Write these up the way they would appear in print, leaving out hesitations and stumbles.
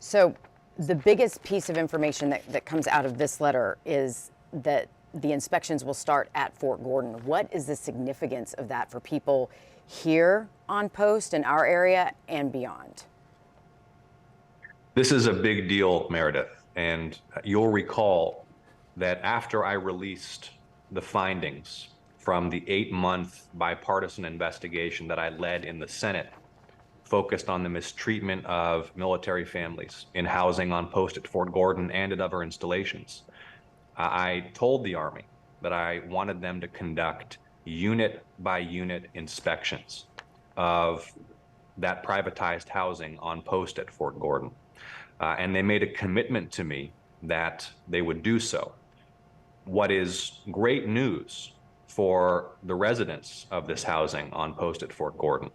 So the biggest piece of information that comes out of this letter is that the inspections will start at Fort Gordon. What is the significance of that for people here on post in our area and beyond? This is a big deal, Meredith, and you'll recall that after I released the findings from the 8-month bipartisan investigation that I led in the Senate, focused on the mistreatment of military families in housing on post at Fort Gordon and at other installations, I told the Army that I wanted them to conduct unit by unit inspections of that privatized housing on post at Fort Gordon. And they made a commitment to me that they would do so. What is great news for the residents of this housing on post at Fort Gordon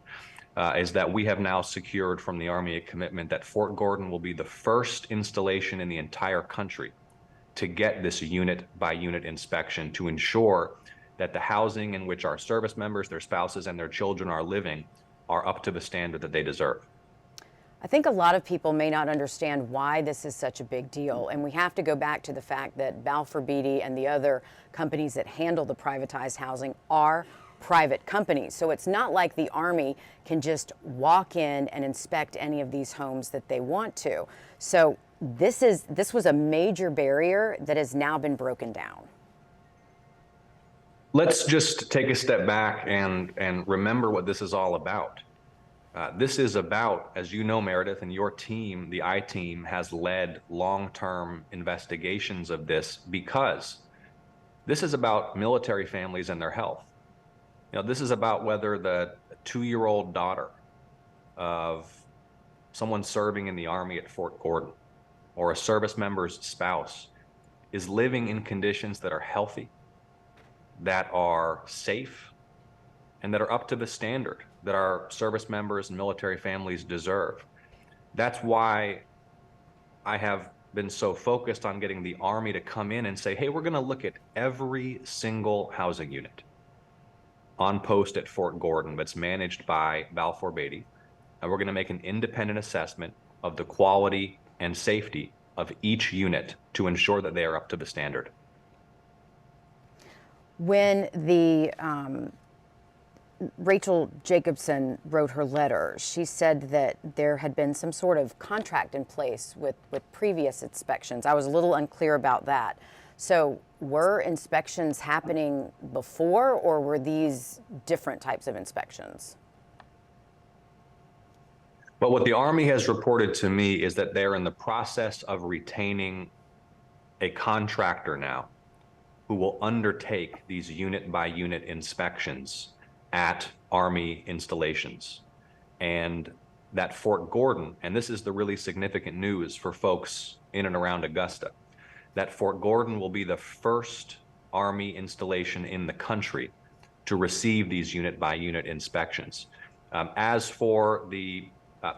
is that we have now secured from the Army a commitment that Fort Gordon will be the first installation in the entire country to get this unit by unit inspection to ensure that the housing in which our service members, their spouses, and their children are living are up to the standard that they deserve. I think a lot of people may not understand why this is such a big deal, and we have to go back to the fact that Balfour Beatty and the other companies that handle the privatized housing are private companies. So it's not like the Army can just walk in and inspect any of these homes that they want to. So this was a major barrier that has now been broken down. Let's just take a step back and remember what this is all about. This is about, as you know, Meredith, and your team, the I-Team, has led long-term investigations of this because this is about military families and their health. You know, this is about whether the 2-year-old daughter of someone serving in the Army at Fort Gordon or a service member's spouse is living in conditions that are healthy, that are safe, and that are up to the standard that our service members and military families deserve. That's why I have been so focused on getting the Army to come in and say, hey, we're going to look at every single housing unit on post at Fort Gordon that's managed by Balfour Beatty, and we're going to make an independent assessment of the quality and safety of each unit to ensure that they are up to the standard. When the Rachel Jacobson wrote her letter, she said that there had been some sort of contract in place with previous inspections. I was a little unclear about that. So were inspections happening before, or were these different types of inspections? But what the Army has reported to me is that they're in the process of retaining a contractor now who will undertake these unit by unit inspections at Army installations. And that Fort Gordon, and this is the really significant news for folks in and around Augusta, that Fort Gordon will be the first Army installation in the country to receive these unit by unit inspections. As for the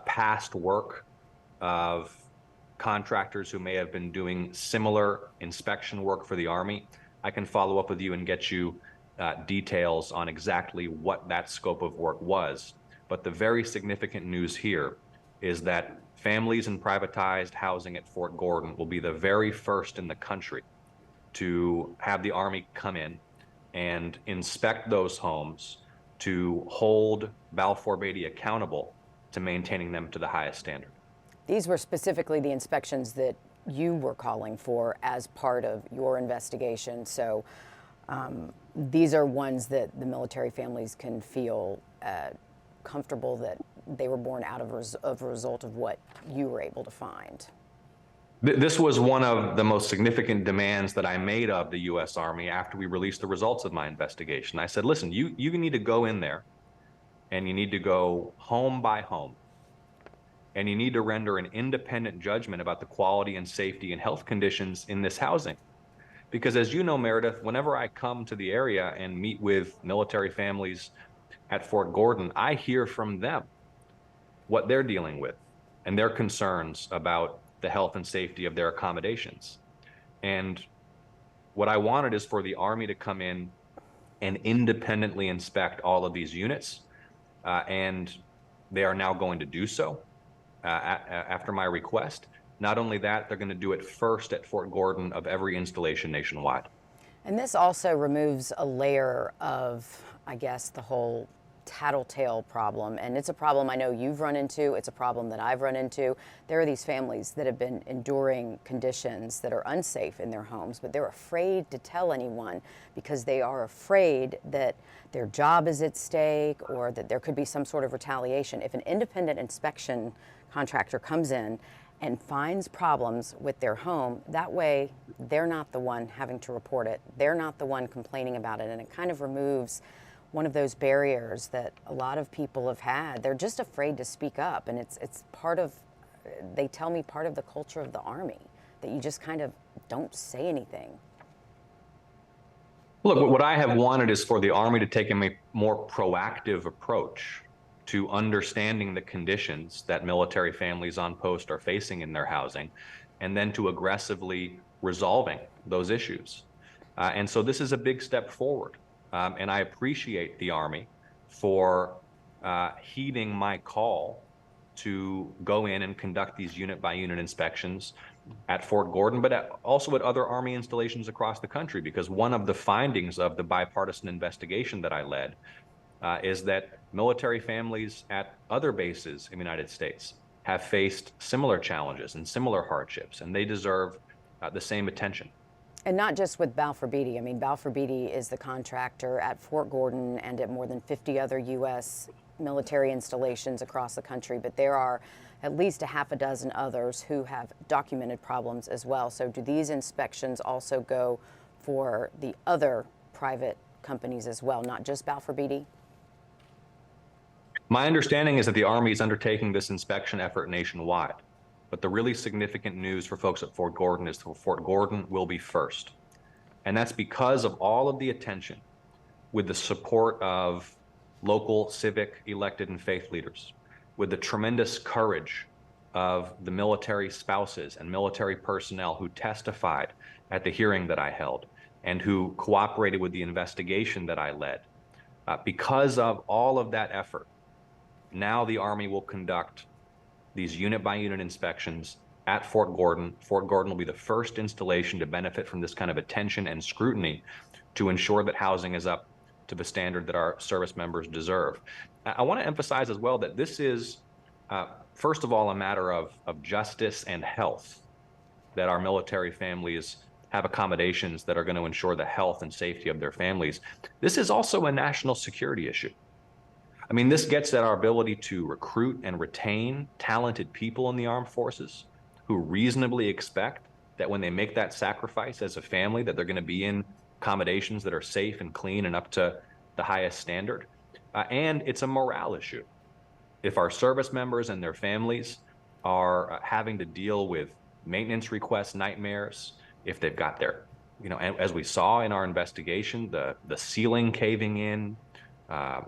past work of contractors who may have been doing similar inspection work for the Army, I can follow up with you and get you details on exactly what that scope of work was. But the very significant news here is that families in privatized housing at Fort Gordon will be the very first in the country to have the Army come in and inspect those homes to hold Balfour Beatty accountable to maintaining them to the highest standard. These were specifically the inspections that you were calling for as part of your investigation. So these are ones that the military families can feel comfortable that they were born out of a result of what you were able to find. This was one of the most significant demands that I made of the U.S. Army after we released the results of my investigation. I said, listen, you need to go in there and you need to go home by home, and you need to render an independent judgment about the quality and safety and health conditions in this housing. Because as you know, Meredith, whenever I come to the area and meet with military families at Fort Gordon, I hear from them what they're dealing with and their concerns about the health and safety of their accommodations. And what I wanted is for the Army to come in and independently inspect all of these units, and they are now going to do so. after my request. Not only that, they're going to do it first at Fort Gordon of every installation nationwide. And this also removes a layer of, I guess, the whole tattletale problem. And it's a problem I know you've run into. It's a problem that I've run into. There are these families that have been enduring conditions that are unsafe in their homes, but they're afraid to tell anyone because they are afraid that their job is at stake or that there could be some sort of retaliation. If an independent inspection contractor comes in and finds problems with their home, that way they're not the one having to report it. They're not the one complaining about it. And it kind of removes one of those barriers that a lot of people have had. They're just afraid to speak up. And it's part of, they tell me, part of the culture of the Army, that you just kind of don't say anything. Look, what I have wanted is for the Army to take a more proactive approach to understanding the conditions that military families on post are facing in their housing, and then to aggressively resolving those issues. And so this is a big step forward. And I appreciate the Army for heeding my call to go in and conduct these unit by unit inspections at Fort Gordon, but also at other Army installations across the country, because one of the findings of the bipartisan investigation that I led is that military families at other bases in the United States have faced similar challenges and similar hardships, and they deserve the same attention. And not just with Balfour Beatty. I mean, Balfour Beatty is the contractor at Fort Gordon and at more than 50 other U.S. military installations across the country, but there are at least a half a dozen others who have documented problems as well. So do these inspections also go for the other private companies as well, not just Balfour Beatty? My understanding is that the Army is undertaking this inspection effort nationwide. But the really significant news for folks at Fort Gordon is that Fort Gordon will be first. And that's because of all of the attention, with the support of local civic, elected, and faith leaders, with the tremendous courage of the military spouses and military personnel who testified at the hearing that I held and who cooperated with the investigation that I led. Because of all of that effort, now the Army will conduct these unit by unit inspections at Fort Gordon. Fort Gordon will be the first installation to benefit from this kind of attention and scrutiny to ensure that housing is up to the standard that our service members deserve. I want to emphasize as well that this is, first of all, a matter of justice and health, that our military families have accommodations that are going to ensure the health and safety of their families. This is also a national security issue. I mean, this gets at our ability to recruit and retain talented people in the armed forces who reasonably expect that when they make that sacrifice as a family, that they're going to be in accommodations that are safe and clean and up to the highest standard. And it's a morale issue. If our service members and their families are having to deal with maintenance request nightmares, if they've got their, as we saw in our investigation, the ceiling caving in,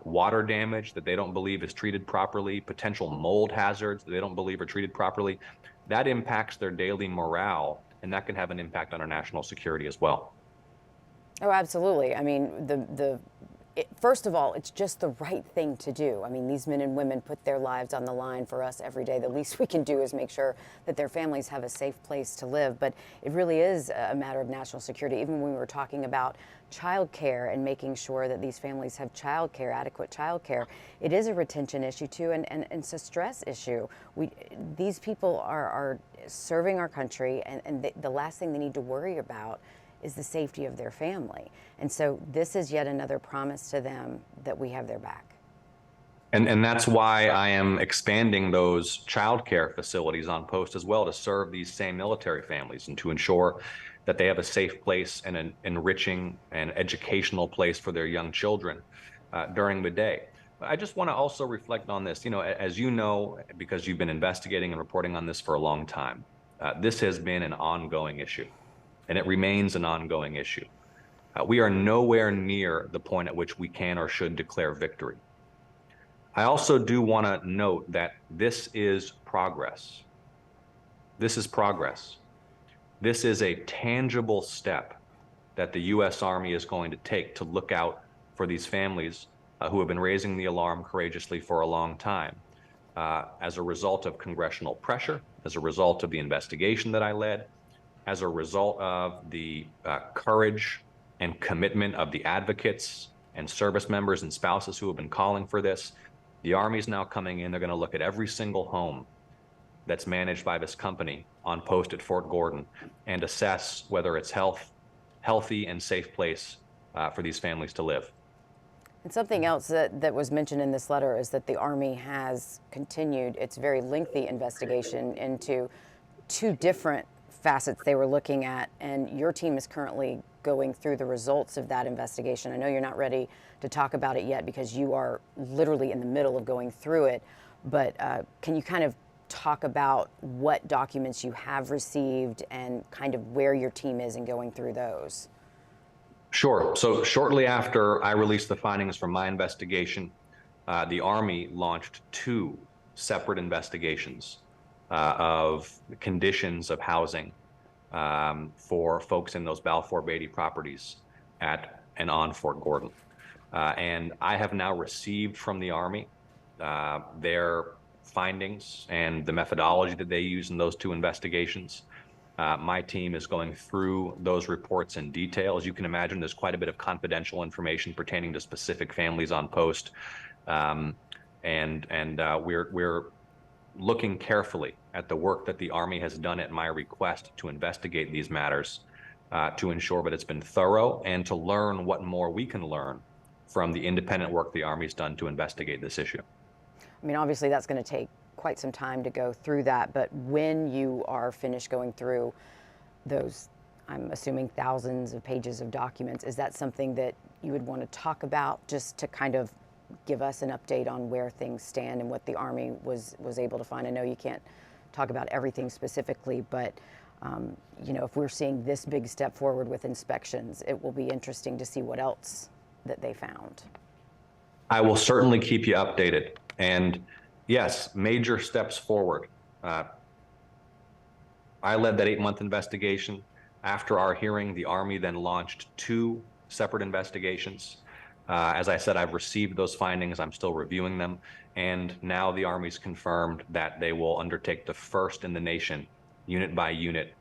water damage that they don't believe is treated properly, potential mold hazards that they don't believe are treated properly, that impacts their daily morale, and that can have an impact on our national security as well. Oh, absolutely. I mean, first of all, it's just the right thing to do. I mean, these men and women put their lives on the line for us every day. The least we can do is make sure that their families have a safe place to live. But it really is a matter of national security. Even when we were talking about child care and making sure that these families have child care, adequate child care, it is a retention issue too, and it's a stress issue. These people are serving our country, and the last thing they need to worry about is the safety of their family. And so this is yet another promise to them that we have their back. And that's why I am expanding those child care facilities on post as well, to serve these same military families and to ensure that they have a safe place and an enriching and educational place for their young children during the day. I just want to also reflect on this. As you know, because you've been investigating and reporting on this for a long time, this has been an ongoing issue. And it remains an ongoing issue. We are nowhere near the point at which we can or should declare victory. I also do want to note that this is progress. This is progress. This is a tangible step that the U.S. Army is going to take to look out for these families who have been raising the alarm courageously for a long time. as a result of congressional pressure, as a result of the investigation that I led, as a result of the courage and commitment of the advocates and service members and spouses who have been calling for this. The Army's now coming in. They're going to look at every single home that's managed by this company on post at Fort Gordon and assess whether it's healthy and safe place for these families to live. And something else that was mentioned in this letter is that the Army has continued its very lengthy investigation into 2 different facets they were looking at, and your team is currently going through the results of that investigation. I know you're not ready to talk about it yet because you are literally in the middle of going through it, but can you kind of talk about what documents you have received and kind of where your team is in going through those? Sure. So shortly after I released the findings from my investigation, the Army launched 2 separate investigations of conditions of housing for folks in those Balfour Beatty properties at and on Fort Gordon. And I have now received from the Army their findings and the methodology that they use in those 2 investigations. My team is going through those reports in detail. As you can imagine, there's quite a bit of confidential information pertaining to specific families on post. We're looking carefully at the work that the Army has done at my request to investigate these matters, to ensure that it's been thorough and to learn what more we can learn from the independent work the Army's done to investigate this issue. I mean, obviously that's going to take quite some time to go through that, but when you are finished going through those, I'm assuming thousands of pages of documents, is that something that you would want to talk about just to kind of give us an update on where things stand and what the Army was able to find? I know you can't talk about everything specifically, but you know, if we're seeing this big step forward with inspections, it will be interesting to see what else that they found. I will certainly keep you updated. And yes, major steps forward. I led that 8-month investigation. After our hearing, the Army then launched 2 separate investigations. As I said, I've received those findings. I'm still reviewing them. And now the Army's confirmed that they will undertake the first in the nation, unit by unit,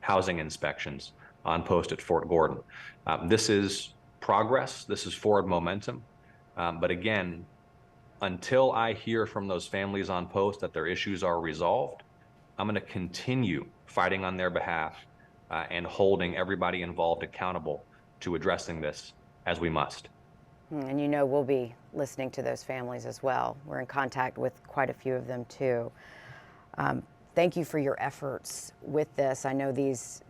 housing inspections on post at Fort Gordon. This is progress. This is forward momentum. But again, until I hear from those families on post that their issues are resolved, I'm going to continue fighting on their behalf and holding everybody involved accountable to addressing this as we must. And you know, we'll be listening to those families as well. We're in contact with quite a few of them too. Thank you for your efforts with this. I know these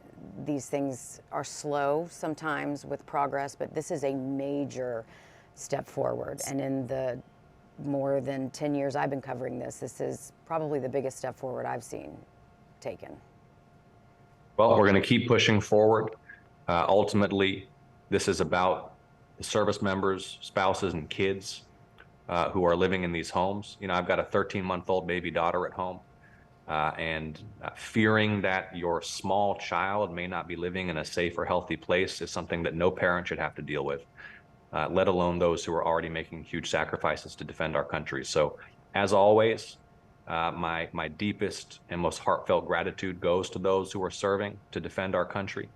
things are slow sometimes with progress, but this is a major step forward. And in the more than 10 years I've been covering this, this is probably the biggest step forward I've seen taken. Well, we're going to keep pushing forward. Ultimately, this is about the service members, spouses, and kids who are living in these homes. You know, I've got a 13-month-old baby daughter at home, and fearing that your small child may not be living in a safe or healthy place is something that no parent should have to deal with. Let alone those who are already making huge sacrifices to defend our country. So, as always, my deepest and most heartfelt gratitude goes to those who are serving to defend our country.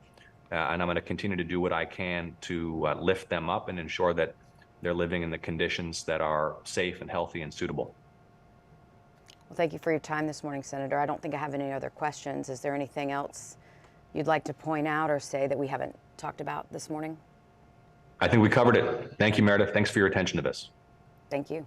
And I'm going to continue to do what I can to lift them up and ensure that they're living in the conditions that are safe and healthy and suitable. Well, thank you for your time this morning, Senator. I don't think I have any other questions. Is there anything else you'd like to point out or say that we haven't talked about this morning? I think we covered it. Thank you, Meredith. Thanks for your attention to this. Thank you.